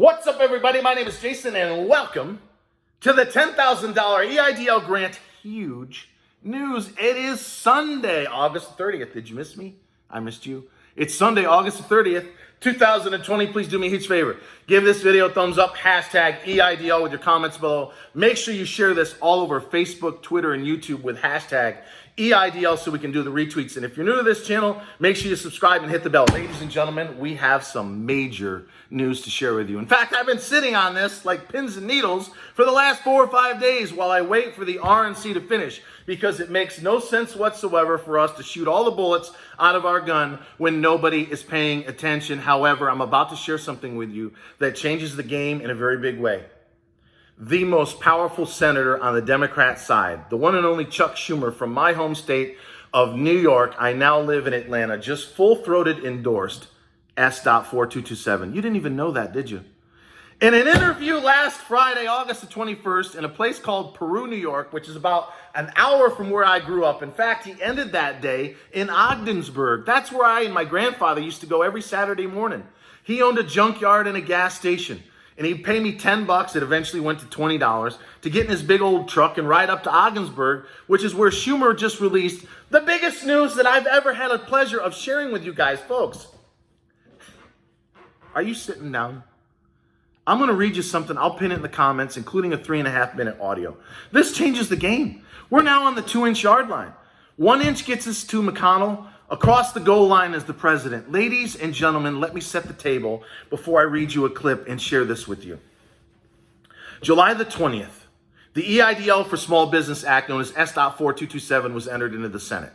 What's up, everybody? My name is Jason, and welcome to the $10,000 EIDL grant. Huge news. It is Sunday, August 30th. Did you miss me? I missed you. It's Sunday, August 30th, 2020. Please do me a huge favor. Give this video a thumbs up, hashtag EIDL with your comments below. Make sure you share this all over Facebook, Twitter, and YouTube with hashtag EIDL so we can do the retweets. And if you're new to this channel, make sure you subscribe and hit the bell. Ladies and gentlemen, we have some major news to share with you. In fact, I've been sitting on this like pins and needles for the last 4 or 5 days while I wait for the RNC to finish, because it makes no sense whatsoever for us to shoot all the bullets out of our gun when nobody is paying attention. However, I'm about to share something with you that changes the game in a very big way. The most powerful senator on the Democrat side, the one and only Chuck Schumer from my home state of New York, I now live in Atlanta, just full-throated endorsed S.4227. You didn't even know that, did you? In an interview last Friday, August the 21st, in a place called Peru, New York, which is about an hour from where I grew up. In fact, he ended that day in Ogdensburg. That's where I and my grandfather used to go every Saturday morning. He owned a junkyard and a gas station. And he'd pay me $10, it eventually went to $20, to get in his big old truck and ride up to Ogdensburg, which is where Schumer just released the biggest news that I've ever had a pleasure of sharing with you guys. Folks, are you sitting down? I'm going to read you something. I'll pin it in the comments, including a 3.5-minute audio. This changes the game. We're now on the 2-inch yard line. 1 inch gets us to McConnell. Across the goal line is the president. Ladies and gentlemen, let me set the table before I read you a clip and share this with you. July the 20th, the EIDL for Small Business Act, known as S.4227, was entered into the Senate.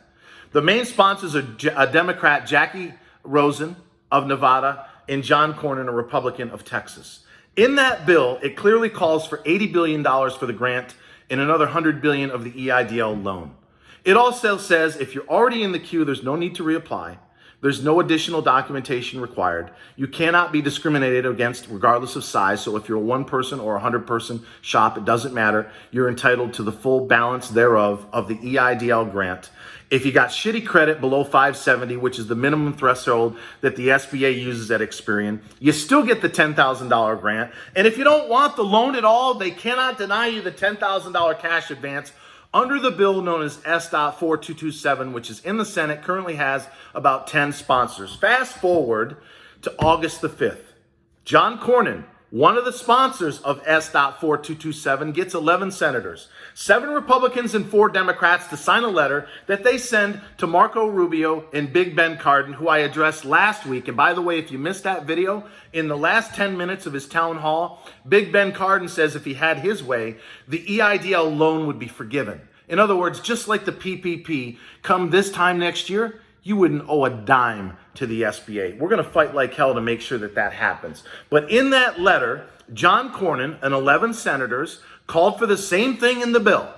The main sponsors are a Democrat, Jackie Rosen of Nevada, and John Cornyn, a Republican of Texas. In that bill, it clearly calls for $80 billion for the grant and another $100 billion of the EIDL loan. It also says if you're already in the queue, there's no need to reapply. There's no additional documentation required. You cannot be discriminated against regardless of size. So if you're a 1-person or a 100-person shop, it doesn't matter. You're entitled to the full balance thereof of the EIDL grant. If you got shitty credit below 570, which is the minimum threshold that the SBA uses at Experian, you still get the $10,000 grant. And if you don't want the loan at all, they cannot deny you the $10,000 cash advance under the bill known as S.4227, which is in the Senate, currently has about 10 sponsors. Fast forward to August the 5th. John Cornyn, one of the sponsors of S.4227, gets 11 senators, 7 Republicans and 4 Democrats to sign a letter that they send to Marco Rubio and Big Ben Cardin, who I addressed last week. And by the way, if you missed that video, in the last 10 minutes of his town hall, Big Ben Cardin says if he had his way, the EIDL loan would be forgiven. In other words, just like the PPP, come this time next year, you wouldn't owe a dime to the SBA. We're going to fight like hell to make sure that that happens. But in that letter, John Cornyn and 11 senators called for the same thing in the bill.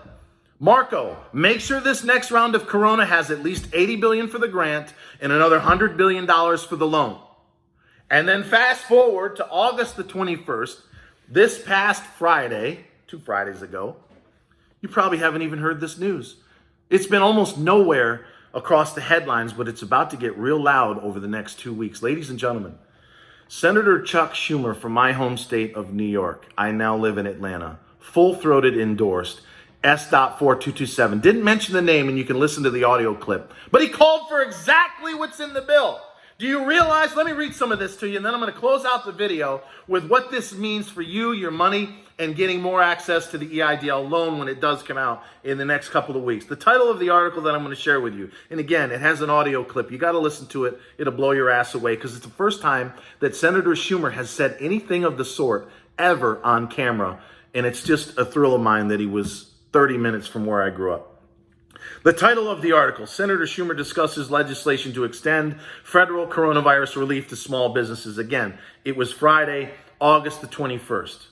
Marco, make sure this next round of Corona has at least $80 billion for the grant and another $100 billion for the loan. And then fast forward to August the 21st, this past Friday, 2 Fridays ago, you probably haven't even heard this news. It's been almost nowhere across the headlines, but it's about to get real loud over the next 2 weeks. Ladies and gentlemen, Senator Chuck Schumer from my home state of New York, I now live in Atlanta, full-throated endorsed S.4227. Didn't mention the name, and you can listen to the audio clip, but he called for exactly what's in the bill. Do you realize? Let me read some of this to you, and then I'm going to close out the video with what this means for you, your money, and getting more access to the EIDL loan when it does come out in the next couple of weeks. The title of the article that I'm going to share with you, and again, it has an audio clip. You got to listen to it. It'll blow your ass away, because it's the first time that Senator Schumer has said anything of the sort ever on camera, and it's just a thrill of mine that he was 30 minutes from where I grew up. The title of the article, Senator Schumer discusses legislation to extend federal coronavirus relief to small businesses. Again, it was Friday, August the 21st.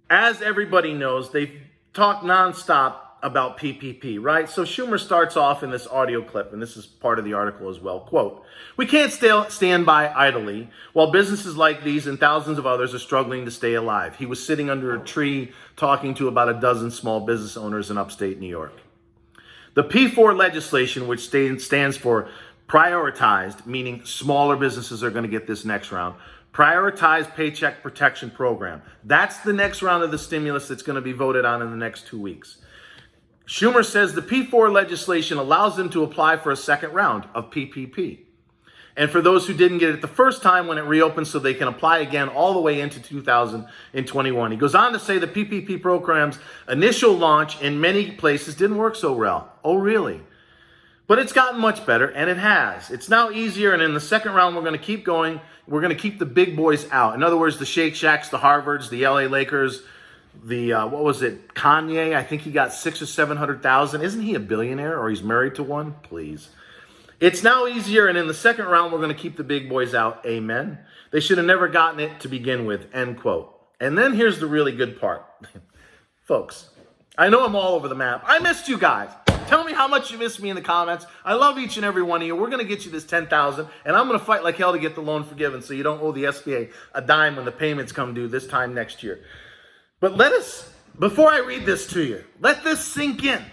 As everybody knows, they've talked nonstop about PPP, right? So Schumer starts off in this audio clip, and this is part of the article as well. Quote, "We can't stand by idly while businesses like these and thousands of others are struggling to stay alive." He was sitting under a tree talking to about a dozen small business owners in upstate New York. The P4 legislation, which stands for prioritized, meaning smaller businesses are going to get this next round, Prioritize Paycheck Protection Program. That's the next round of the stimulus that's going to be voted on in the next 2 weeks. Schumer says the P4 legislation allows them to apply for a second round of PPP. And for those who didn't get it the first time, when it reopens, so they can apply again all the way into 2021. He goes on to say the PPP program's initial launch in many places didn't work so well. Oh, really? But it's gotten much better, and it has. It's now easier, and in the second round, we're going to keep going. We're going to keep the big boys out. In other words, the Shake Shacks, the Harvards, the LA Lakers, the, Kanye, I think he got 600,000 or 700,000. Isn't he a billionaire, or he's married to one? Please. It's now easier, and in the second round, we're going to keep the big boys out. Amen. They should have never gotten it to begin with, end quote. And then here's the really good part. Folks, I know I'm all over the map. I missed you guys. Tell me how much you missed me in the comments. I love each and every one of you. We're going to get you this $10,000, and I'm going to fight like hell to get the loan forgiven so you don't owe the SBA a dime when the payments come due this time next year. But before I read this to you, let this sink in.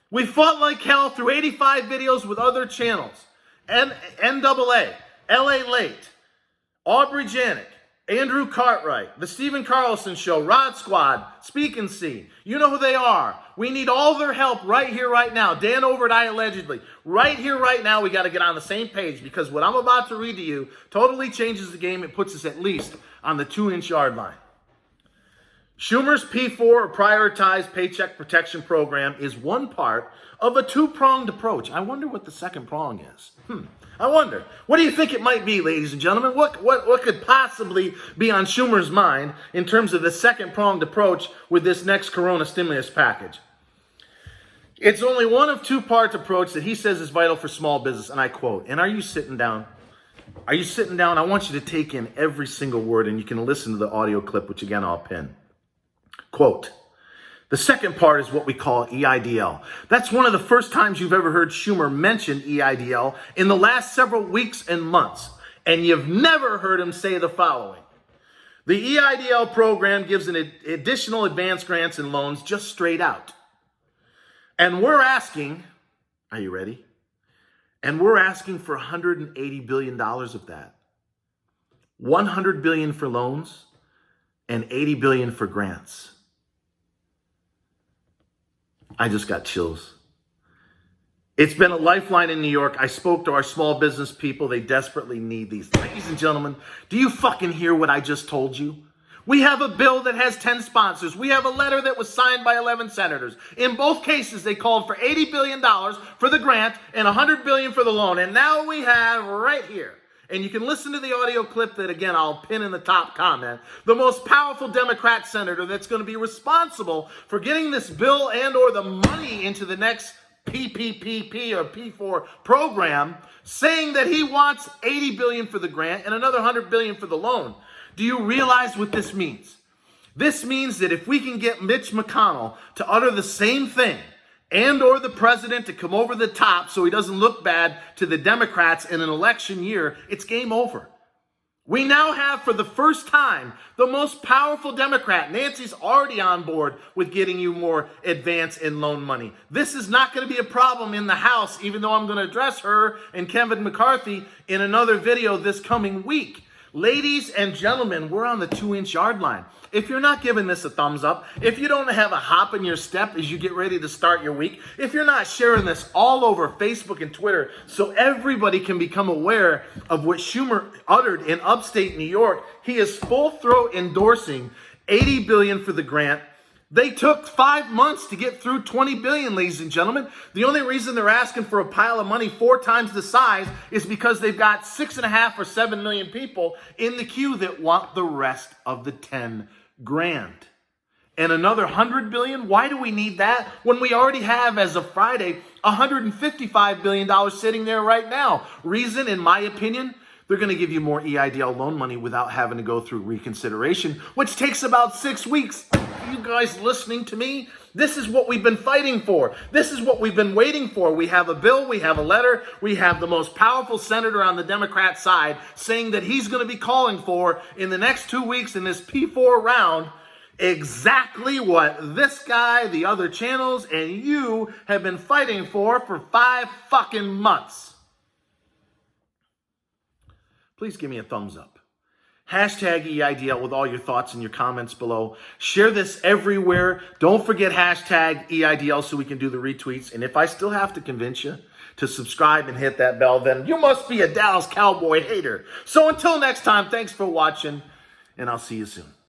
We fought like hell through 85 videos with other channels. NAA, LA Late, Aubrey Janik, Andrew Cartwright, The Stephen Carlson Show, Rod Squad, Speak and See. You know who they are. We need all their help right here, right now. Dan Over and I allegedly. Right here, right now, we got to get on the same page, because what I'm about to read to you totally changes the game. It puts us at least on the 2-inch yard line. Schumer's P4, or Prioritized Paycheck Protection Program, is one part of a two-pronged approach. I wonder what the second prong is. I wonder. What do you think it might be, ladies and gentlemen? What could possibly be on Schumer's mind in terms of the second-pronged approach with this next Corona stimulus package? It's only one of two-part approach that he says is vital for small business, and I quote, and are you sitting down? Are you sitting down? I want you to take in every single word, and you can listen to the audio clip, which again I'll pin. Quote, the second part is what we call EIDL. That's one of the first times you've ever heard Schumer mention EIDL in the last several weeks and months. And you've never heard him say the following. The EIDL program gives an additional advanced grants and loans just straight out. And we're asking, are you ready? And we're asking for $180 billion of that. $100 billion for loans and $80 billion for grants. I just got chills. It's been a lifeline in New York. I spoke to our small business people. They desperately need these. Ladies and gentlemen, do you fucking hear what I just told you? We have a bill that has 10 sponsors. We have a letter that was signed by 11 senators. In both cases, they called for $80 billion for the grant and $100 billion for the loan. And now we have right here, and you can listen to the audio clip that, again, I'll pin in the top comment, the most powerful Democrat senator that's going to be responsible for getting this bill and or the money into the next PPP or P4 program, saying that he wants $80 billion for the grant and another $100 billion for the loan. Do you realize what this means? This means that if we can get Mitch McConnell to utter the same thing, and or the president to come over the top so he doesn't look bad to the Democrats in an election year, it's game over. We now have, for the first time, the most powerful Democrat. Nancy's already on board with getting you more advance and loan money. This is not going to be a problem in the House, even though I'm going to address her and Kevin McCarthy in another video this coming week. Ladies and gentlemen, we're on the 2-inch yard line. If you're not giving this a thumbs up, if you don't have a hop in your step as you get ready to start your week, if you're not sharing this all over Facebook and Twitter so everybody can become aware of what Schumer uttered in upstate New York, he is full throat endorsing $80 billion for the grant. They took 5 months to get through $20 billion, ladies and gentlemen. The only reason they're asking for a pile of money 4 times the size is because they've got 6.5 or 7 million people in the queue that want the rest of the 10 grand. And another $100 billion? Why do we need that when we already have, as of Friday, $155 billion sitting there right now? Reason, in my opinion, they're going to give you more EIDL loan money without having to go through reconsideration, which takes about 6 weeks. You guys listening to me? This is what we've been fighting for. This is what we've been waiting for. We have a bill, we have a letter, we have the most powerful senator on the Democrat side saying that he's going to be calling for, in the next 2 weeks in this P4 round, exactly what this guy, the other channels, and you have been fighting for 5 fucking months. Please give me a thumbs up. Hashtag EIDL with all your thoughts and your comments below. Share this everywhere. Don't forget hashtag EIDL so we can do the retweets. And if I still have to convince you to subscribe and hit that bell, then you must be a Dallas Cowboy hater. So until next time, thanks for watching, and I'll see you soon.